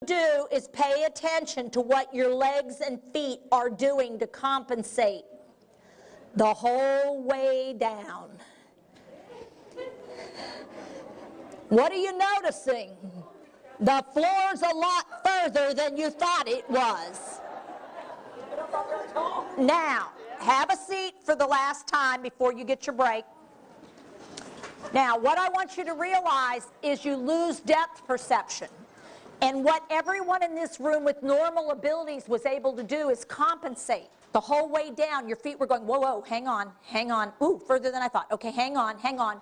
Do is pay attention to what your legs and feet are doing to compensate the whole way down. What are you noticing? The floor's a lot further than you thought it was. Now, have a seat for the last time before you get your break. Now, what I want you to realize is you lose depth perception. And what everyone in this room with normal abilities was able to do is compensate. The whole way down, your feet were going, whoa, whoa, hang on, ooh, further than I thought. Okay, hang on.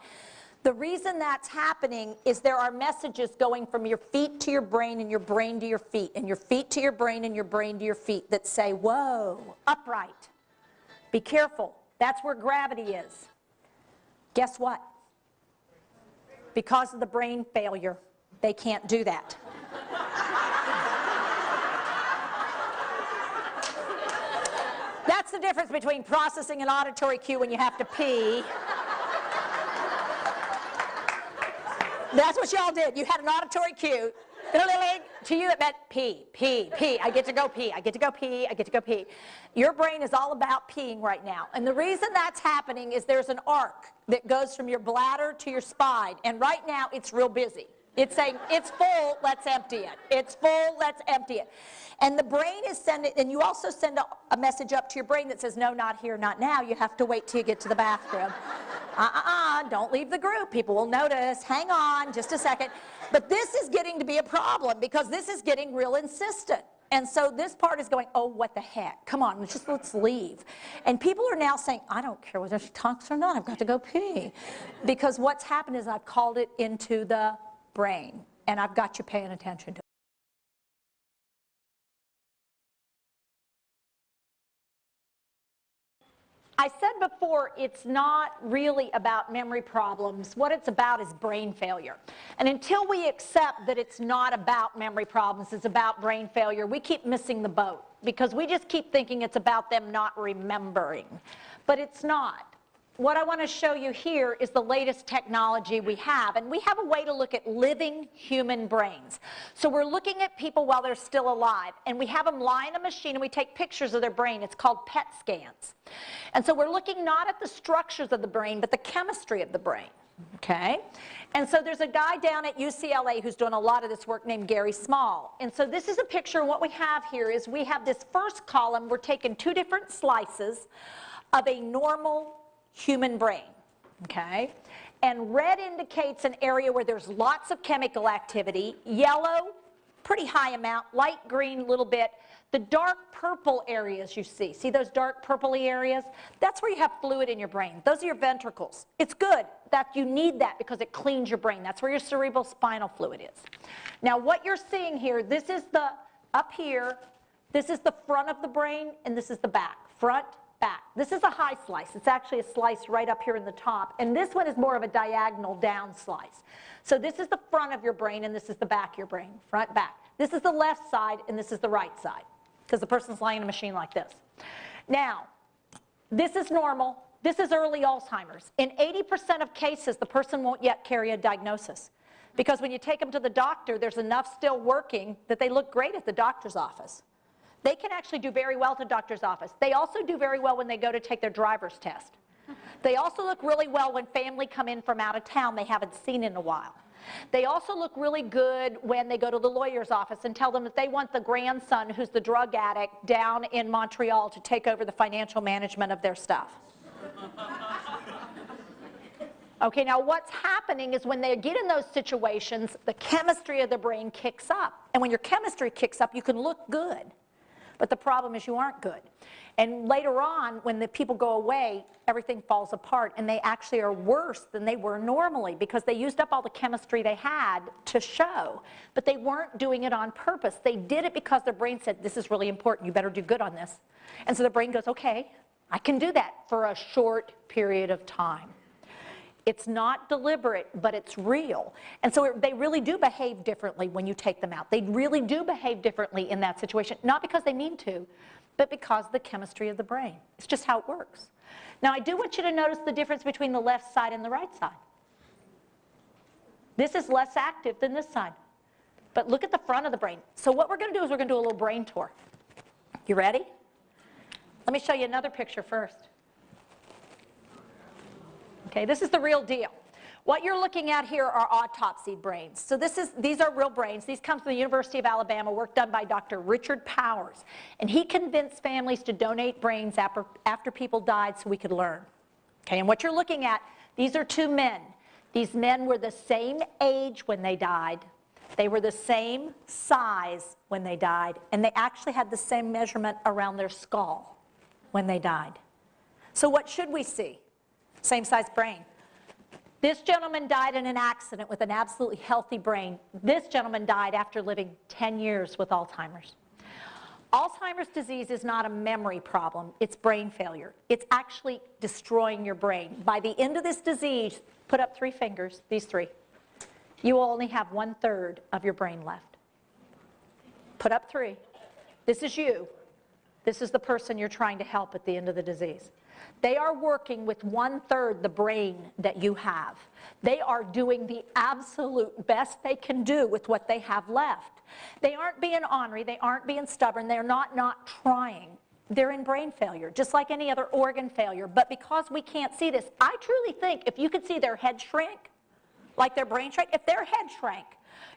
The reason that's happening is there are messages going from your feet to your brain and your brain to your feet, and your feet to your brain and your brain to your feet that say, whoa, upright. Be careful. That's where gravity is. Guess what? Because of the brain failure, they can't do that. That's the difference between processing an auditory cue when you have to pee. That's what y'all did. You had an auditory cue. To you it meant pee, pee, pee. I get to go pee, I get to go pee, I get to go pee. Your brain is all about peeing right now. And the reason that's happening is there's an arc that goes from your bladder to your spine. And right now it's real busy. It's saying, it's full, let's empty it. It's full, let's empty it. And the brain is sending, and you also send a message up to your brain that says, no, not here, not now. You have to wait till you get to the bathroom. Don't leave the group. People will notice. Hang on, just a second. But this is getting to be a problem because this is getting real insistent. And so this part is going, oh, what the heck? Come on, let's leave. And people are now saying, I don't care whether she talks or not. I've got to go pee. Because what's happened is I've called it into the brain, and I've got you paying attention to it. I said before, it's not really about memory problems. What it's about is brain failure. And until we accept that it's not about memory problems, it's about brain failure, we keep missing the boat because we just keep thinking it's about them not remembering. But it's not. What I want to show you here is the latest technology we have, and we have a way to look at living human brains. So we're looking at people while they're still alive, and we have them lie in a machine and we take pictures of their brain. It's called PET scans. And so we're looking not at the structures of the brain, but the chemistry of the brain. Okay? And so there's a guy down at UCLA who's doing a lot of this work named Gary Small. And so this is a picture, and what we have here is we have this first column, we're taking two different slices of a normal human brain, okay? And red indicates an area where there's lots of chemical activity, yellow, pretty high amount, light green, a little bit. The dark purple areas you see those dark purpley areas? That's where you have fluid in your brain. Those are your ventricles. It's good that you need that because it cleans your brain. That's where your cerebral spinal fluid is. Now what you're seeing here, this is the, up here, this is the front of the brain, and this is the back. Front, back. This is a high slice. It's actually a slice right up here in the top. And this one is more of a diagonal down slice. So this is the front of your brain, and this is the back of your brain. Front, back. This is the left side, and this is the right side. Because the person's lying in a machine like this. Now, this is normal. This is early Alzheimer's. In 80% of cases, the person won't yet carry a diagnosis. Because when you take them to the doctor, there's enough still working that they look great at the doctor's office. They can actually do very well at the doctor's office. They also do very well when they go to take their driver's test. They also look really well when family come in from out of town they haven't seen in a while. They also look really good when they go to the lawyer's office and tell them that they want the grandson who's the drug addict down in Montreal to take over the financial management of their stuff. Okay, now what's happening is when they get in those situations, the chemistry of the brain kicks up. And when your chemistry kicks up, you can look good. But the problem is you aren't good. And later on, when the people go away, everything falls apart, and they actually are worse than they were normally because they used up all the chemistry they had to show. But they weren't doing it on purpose. They did it because their brain said, this is really important, you better do good on this. And so the brain goes, okay, I can do that for a short period of time. It's not deliberate, but it's real. And so they really do behave differently when you take them out. They really do behave differently in that situation, not because they mean to, but because of the chemistry of the brain. It's just how it works. Now, I do want you to notice the difference between the left side and the right side. This is less active than this side. But look at the front of the brain. So what we're going to do is we're going to do a little brain tour. You ready? Let me show you another picture first. Okay, this is the real deal. What you're looking at here are autopsy brains. So these are real brains. These come from the University of Alabama, work done by Dr. Richard Powers. And he convinced families to donate brains after people died so we could learn. Okay, and what you're looking at, these are two men. These men were the same age when they died. They were the same size when they died. And they actually had the same measurement around their skull when they died. So what should we see? Same size brain. This gentleman died in an accident with an absolutely healthy brain. This gentleman died after living 10 years with Alzheimer's. Alzheimer's disease is not a memory problem, it's brain failure. It's actually destroying your brain. By the end of this disease, put up 3 fingers, these 3. You will only have 1/3 of your brain left. Put up 3. This is you. This is the person you're trying to help at the end of the disease. They are working with 1/3 the brain that you have. They are doing the absolute best they can do with what they have left. They aren't being ornery, they aren't being stubborn, they're not trying. They're in brain failure, just like any other organ failure. But because we can't see this, I truly think if you could see their head shrink, like their brain shrank, if their head shrank,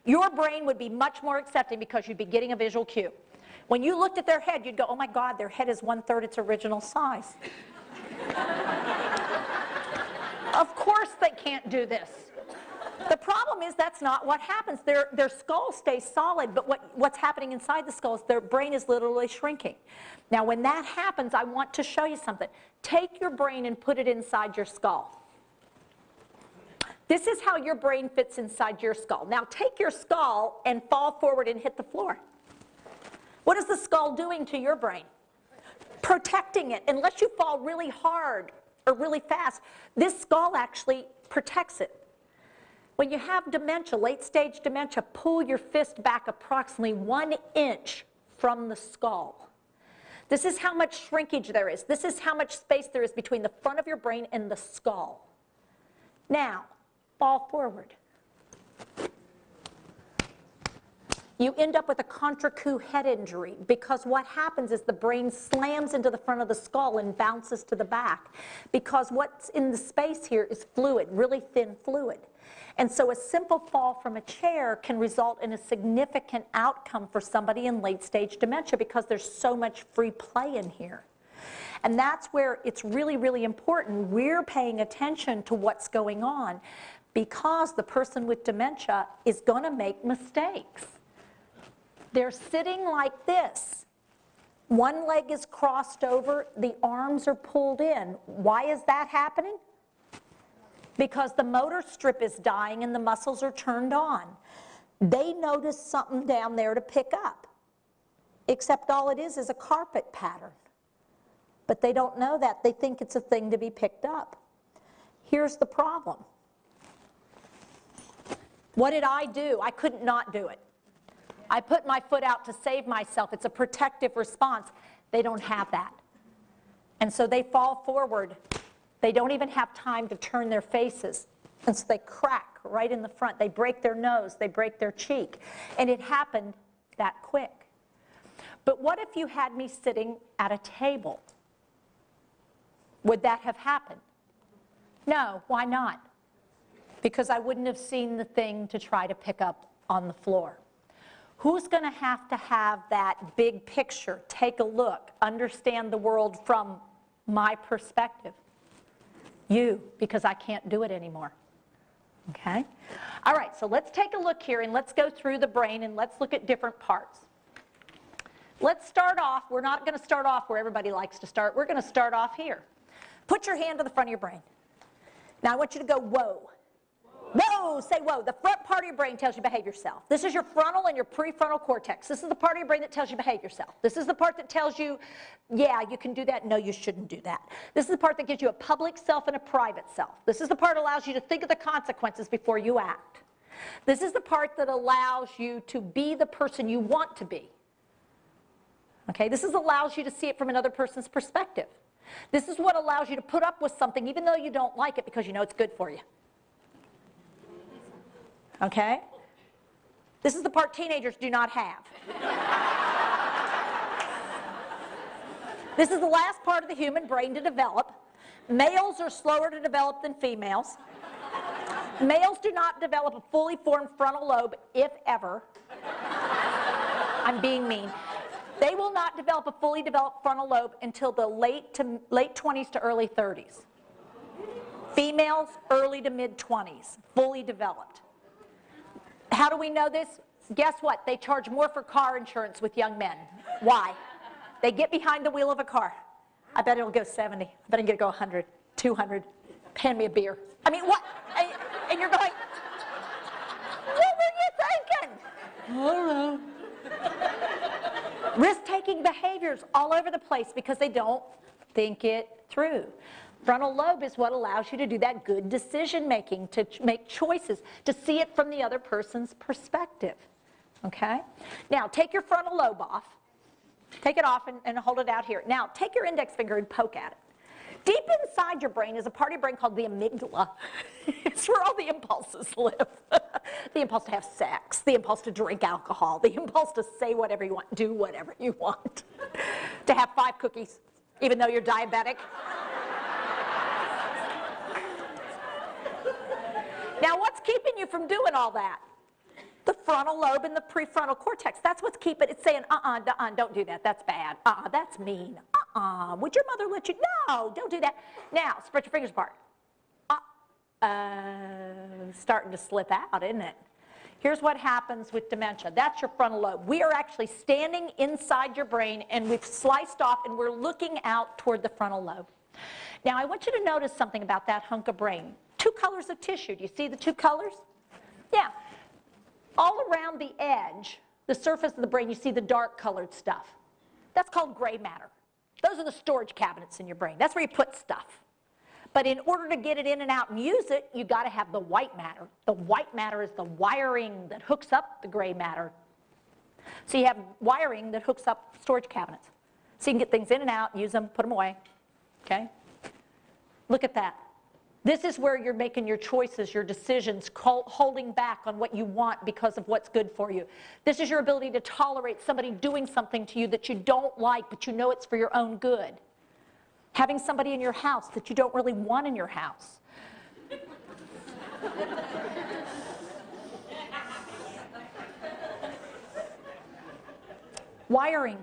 your brain would be much more accepting because you'd be getting a visual cue. When you looked at their head, you'd go, oh my God, their head is 1/3 its original size. Of course they can't do this. The problem is that's not what happens. Their skull stays solid, but what's happening inside the skull is their brain is literally shrinking. Now when that happens, I want to show you something. Take your brain and put it inside your skull. This is how your brain fits inside your skull. Now take your skull and fall forward and hit the floor. What is the skull doing to your brain? Protecting it. Unless you fall really hard or really fast, this skull actually protects it. When you have dementia, late stage dementia, pull your fist back approximately 1 inch from the skull. This is how much shrinkage there is. This is how much space there is between the front of your brain and the skull. Now, fall forward. You end up with a contrecoup head injury because what happens is the brain slams into the front of the skull and bounces to the back because what's in the space here is fluid, really thin fluid. And so a simple fall from a chair can result in a significant outcome for somebody in late stage dementia because there's so much free play in here. And that's where it's really, really important we're paying attention to what's going on because the person with dementia is going to make mistakes. They're sitting like this. One leg is crossed over, the arms are pulled in. Why is that happening? Because the motor strip is dying and the muscles are turned on. They notice something down there to pick up, except all it is a carpet pattern. But they don't know that. They think it's a thing to be picked up. Here's the problem. What did I do? I couldn't not do it. I put my foot out to save myself. It's a protective response. They don't have that. And so they fall forward. They don't even have time to turn their faces. And so they crack right in the front. They break their nose. They break their cheek. And it happened that quick. But what if you had me sitting at a table? Would that have happened? No. Why not? Because I wouldn't have seen the thing to try to pick up on the floor. Who's going to have that big picture, take a look, understand the world from my perspective? You, because I can't do it anymore. Okay? All right, so let's take a look here and let's go through the brain and let's look at different parts. Let's start off, we're not going to start off where everybody likes to start. We're going to start off here. Put your hand to the front of your brain. Now I want you to go, whoa. Whoa, say whoa. The front part of your brain tells you behave yourself. This is your frontal and your prefrontal cortex. This is the part of your brain that tells you behave yourself. This is the part that tells you, yeah, you can do that. No, you shouldn't do that. This is the part that gives you a public self and a private self. This is the part that allows you to think of the consequences before you act. This is the part that allows you to be the person you want to be. Okay, this allows you to see it from another person's perspective. This is what allows you to put up with something even though you don't like it because you know it's good for you. Okay? This is the part teenagers do not have. This is the last part of the human brain to develop. Males are slower to develop than females. Males do not develop a fully formed frontal lobe, if ever. I'm being mean. They will not develop a fully developed frontal lobe until the late 20s to early 30s. Females, early to mid 20s, fully developed. How do we know this? Guess what? They charge more for car insurance with young men. Why? They get behind the wheel of a car. I bet it'll go 70. I bet it'll go 100, 200. Hand me a beer. I mean, what? And you're going, what were you thinking? I don't know. Risk-taking behaviors all over the place because they don't think it through. Frontal lobe is what allows you to do that good decision making, to make choices, to see it from the other person's perspective. Okay? Now, take your frontal lobe off. Take it off and hold it out here. Now, take your index finger and poke at it. Deep inside your brain is a part of your brain called the amygdala. It's where all the impulses live. The impulse to have sex, the impulse to drink alcohol, the impulse to say whatever you want, do whatever you want, to have 5 cookies, even though you're diabetic. Now, what's keeping you from doing all that? The frontal lobe and the prefrontal cortex. That's what's keeping it. It's saying, don't do that. That's bad. That's mean. Would your mother let you? No, don't do that. Now, spread your fingers apart. Starting to slip out, isn't it? Here's what happens with dementia. That's your frontal lobe. We are actually standing inside your brain, and we've sliced off, and we're looking out toward the frontal lobe. Now, I want you to notice something about that hunk of brain. 2 colors of tissue. Do you see the 2 colors? Yeah. All around the edge, the surface of the brain, you see the dark colored stuff. That's called gray matter. Those are the storage cabinets in your brain. That's where you put stuff. But in order to get it in and out and use it, you've got to have the white matter. The white matter is the wiring that hooks up the gray matter. So you have wiring that hooks up storage cabinets. So you can get things in and out, use them, put them away. Okay? Look at that. This is where you're making your choices, your decisions, holding back on what you want because of what's good for you. This is your ability to tolerate somebody doing something to you that you don't like, but you know it's for your own good. Having somebody in your house that you don't really want in your house. Wiring.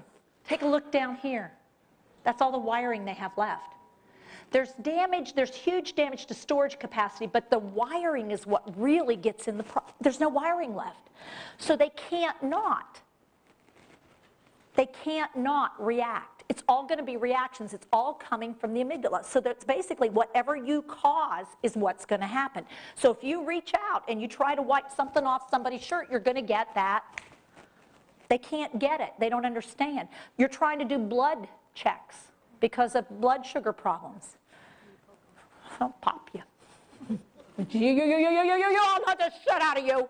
Take a look down here. That's all the wiring they have left. There's damage, there's huge damage to storage capacity, but the wiring is what really gets in the problem. There's no wiring left. So they can't not react. It's all going to be reactions. It's all coming from the amygdala. So that's basically whatever you cause is what's going to happen. So if you reach out and you try to wipe something off somebody's shirt, you're going to get that. They can't get it. They don't understand. You're trying to do blood checks because of blood sugar problems. I'll pop you. I'll knock the shit out of you.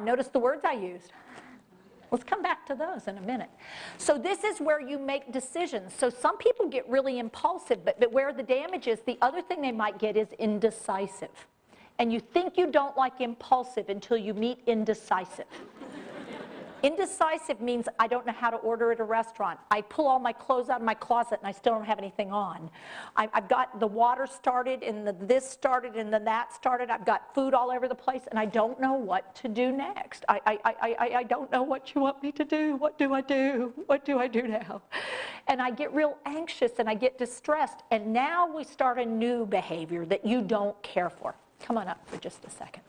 Notice the words I used. Let's come back to those in a minute. So this is where you make decisions. So some people get really impulsive, but where the damage is, the other thing they might get is indecisive. And you think you don't like impulsive until you meet indecisive. Indecisive means I don't know how to order at a restaurant. I pull all my clothes out of my closet and I still don't have anything on. I've got the water started and this started and then that started. I've got food all over the place and I don't know what to do next. I don't know what you want me to do. What do I do? What do I do now? And I get real anxious and I get distressed. And now we start a new behavior that you don't care for. Come on up for just a second.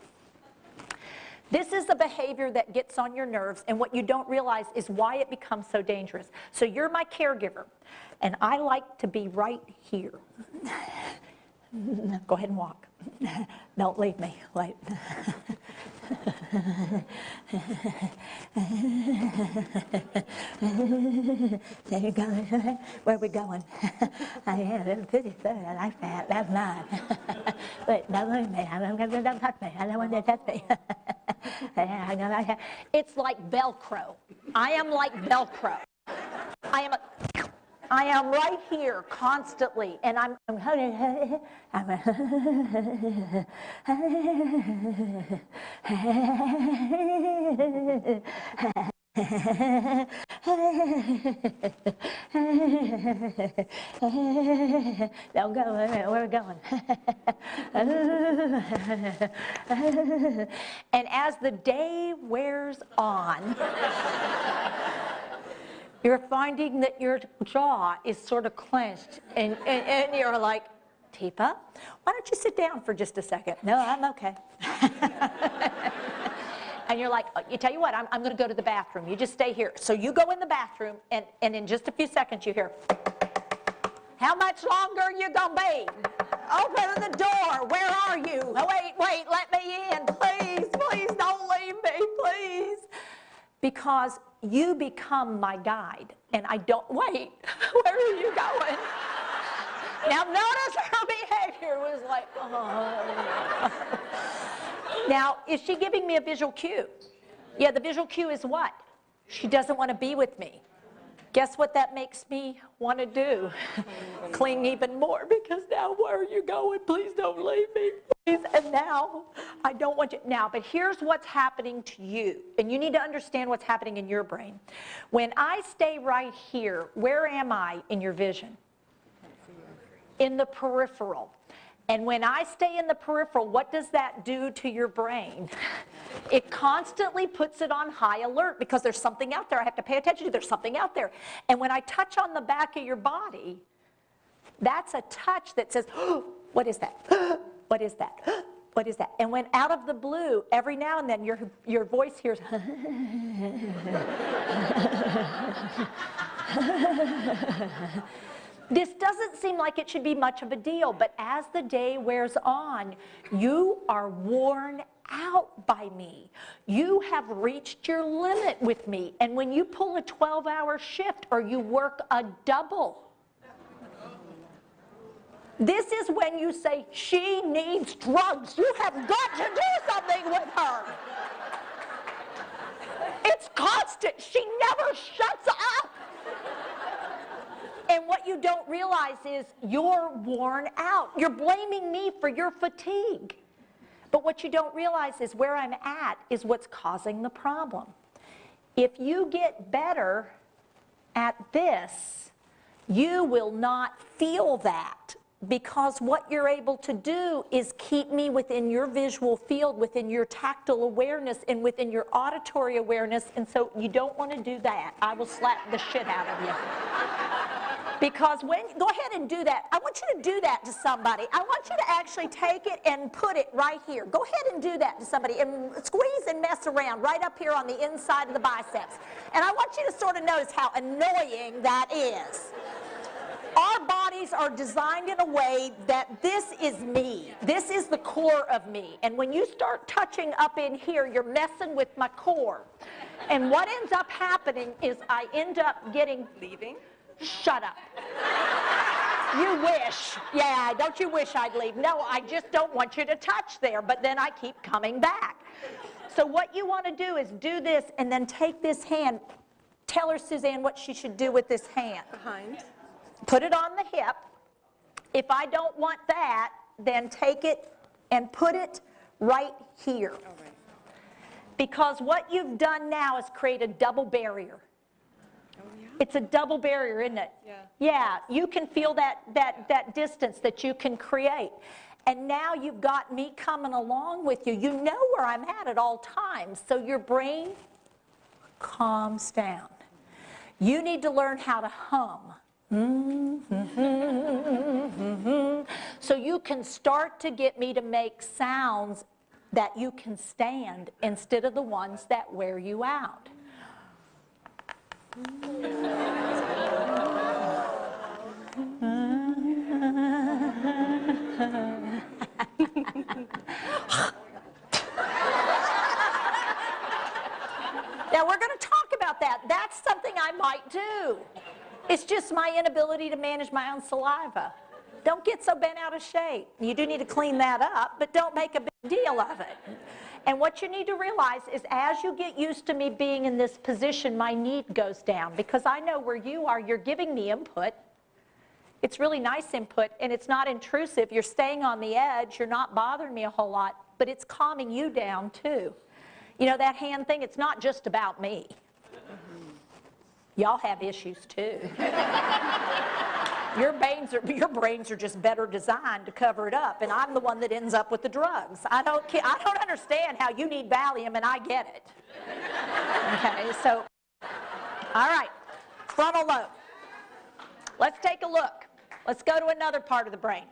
This is the behavior that gets on your nerves, and what you don't realize is why it becomes so dangerous. So you're my caregiver, and I like to be right here. Go ahead and walk. Don't leave me. Wait. There you go. Where are we going? I have a pretty foot. I like that. That's mine. Wait, don't leave me. Don't touch me. I don't want you to touch me. It's like Velcro. I am like Velcro. I am a... I am right here constantly, and I'm don't go, we're going. And as the day wears on, you're finding that your jaw is sort of clenched, and you're like, Teepa, why don't you sit down for just a second? No, I'm okay. And you're like, you tell you what, I'm going to go to the bathroom. You just stay here. So you go in the bathroom, and in just a few seconds you hear, how much longer are you going to be? Open the door. Where are you? Oh, wait, let me in. Please don't leave me, please. Because you become my guide, and I don't, wait, where are you going? Now notice her behavior was like, oh. Now, is she giving me a visual cue? Yeah, the visual cue is what? She doesn't want to be with me. Guess what that makes me want to do? Cling even more, because now where are you going? Please don't leave me, please. And now I don't want you. Now, but here's what's happening to you, and you need to understand what's happening in your brain. When I stay right here, where am I in your vision? In the peripheral. And when I stay in the peripheral, what does that do to your brain? It constantly puts it on high alert, because there's something out there I have to pay attention to. There's something out there. And when I touch on the back of your body, that's a touch that says, oh, what is that? What is that? What is that? And when out of the blue, every now and then your voice hears, this doesn't seem like it should be much of a deal, but as the day wears on, you are worn out by me. You have reached your limit with me. And when you pull a 12-hour shift or you work a double, this is when you say, she needs drugs. You have got to do something with her. It's constant. She never shuts up. And what you don't realize is you're worn out. You're blaming me for your fatigue. But what you don't realize is where I'm at is what's causing the problem. If you get better at this, you will not feel that, because what you're able to do is keep me within your visual field, within your tactile awareness, and within your auditory awareness. And so you don't want to do that. I will slap the shit out of you. Because go ahead and do that. I want you to do that to somebody. I want you to actually take it and put it right here. Go ahead and do that to somebody and squeeze and mess around right up here on the inside of the biceps. And I want you to sort of notice how annoying that is. Our bodies are designed in a way that this is me. This is the core of me. And when you start touching up in here, you're messing with my core. And what ends up happening is I end up getting... Leaving? Shut up. You wish. Yeah, don't you wish I'd leave? No, I just don't want you to touch there, but then I keep coming back. So what you want to do is do this and then take this hand. Tell her, Suzanne, what she should do with this hand. Behind. Put it on the hip. If I don't want that, then take it and put it right here. All right. Because what you've done now is create a double barrier. It's a double barrier, isn't it? Yeah. Yeah, you can feel that distance that you can create. And now you've got me coming along with you. You know where I'm at all times. So your brain calms down. You need to learn how to hum. So you can start to get me to make sounds that you can stand instead of the ones that wear you out. Now we're going to talk about that. That's something I might do. It's just my inability to manage my own saliva. Don't get so bent out of shape. You do need to clean that up, but don't make a big deal of it. And what you need to realize is as you get used to me being in this position, my need goes down because I know where you are. You're giving me input. It's really nice input, and it's not intrusive. You're staying on the edge. You're not bothering me a whole lot, but it's calming you down too. You know, that hand thing, it's not just about me. Y'all have issues too. Your brains are just better designed to cover it up, and I'm the one that ends up with the drugs. I don't understand how you need Valium, and I get it. Okay, so, all right, frontal lobe. Let's take a look. Let's go to another part of the brain.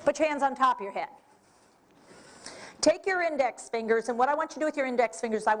Put your hands on top of your head. Take your index fingers, and what I want you to do with your index fingers, I